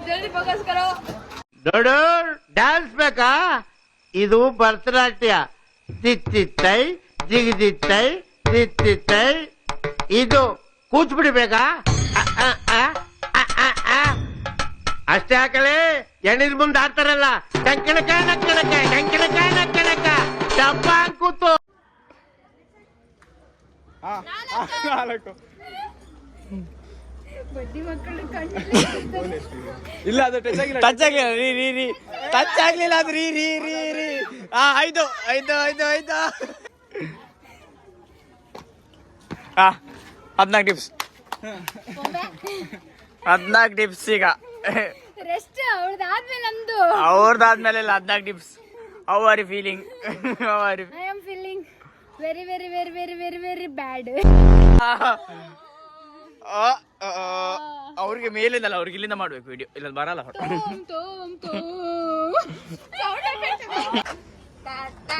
ಜಲ್ದಿ ಫೋಕಸ್ ಕರೋ. ನೋಡು ಡ್ಯಾನ್ಸ್ ಬೇಕಾ? ಇದು ಭರತನಾಟ್ಯ. ತಿತ್ತಿತ್ತೈ ಜಿಗಿದಿತ್ತೈ ತಿತ್ತಿತ್ತೈ. ಇದು ಕೂಚ್ಬಿಡಿ ಬೇಕಾ? ಅಷ್ಟೇ ಹಾಕಲೇ. ಎಣ್ಣಿನ ಮುಂದೆ ಆಡ್ತಾರಲ್ಲ ಟಂಕಣಕ ನಕ್ಕಣಕ ಟಂಕಣಕ ನಕ್ಕಣಕ ಡಬ್ಬ ಕೂತು. ಬಡ್ಡಿ ಮಕ್ಕಳು ಕಣ್ಣು ಇಲ್ಲ ಅದು ಟಚ್ ಆಗಿಲ್ಲ ರೀ ರೀ ರೀ ಟಚ್ ಆಗ್ಲಿಲ್ಲ ಅದು ರೀ ರೀ ರೀ ರೀ. ಆಯ್ತು ಆಯ್ತು ಆಯ್ತು ಆಯ್ತು. 14 ಟಿಪ್ಸ್ 14 ಟಿಪ್ಸ್ ಈಗ ರೆಸ್ಟ್ ಅವ್ರದಾದ್ಮೇಲೆ ನಮ್ದು ಅವ್ರದಾದ್ಮೇಲೆ 14 tips. How are you feeling? How are you? I am feeling very very very very very very bad. ಅವ್ರಿಗೆ ಮೇಲಿಂದಲ್ಲ, ಅವ್ರಿಗೆ ಇಲ್ಲಿಂದ ಮಾಡ್ಬೇಕು ವಿಡಿಯೋ, ಇಲ್ಲ ಬರಲ್ಲ.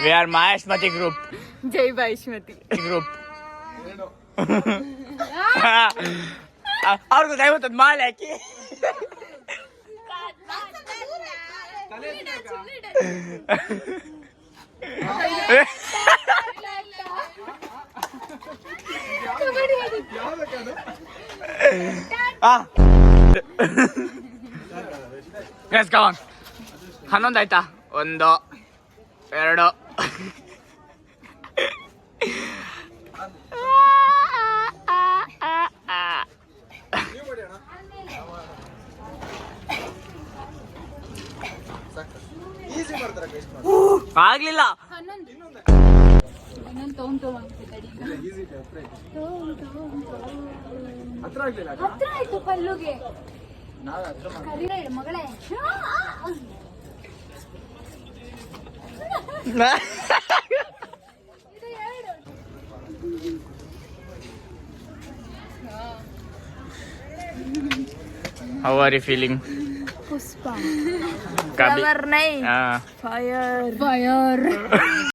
We are Maheshmati group. ಜೈ ಬಾಯಿಶ್ಮತಿ ಗ್ರೂಪ್. ಅವ್ರಿಗೂ ದಯವಿಟ್ಟು ಮಾಲೆ ಹಾಕಿ. ಹನ್ನೊಂದು ಆಯ್ತಾ? 1 2 ಆಗ್ಲಿಲ್ಲ. ಹತ್ರ ಆಯ್ತು ಪಲ್ಲುಗೆ. ಮಗಳೇ How are you feeling? Pushpa Kabi. Fire fire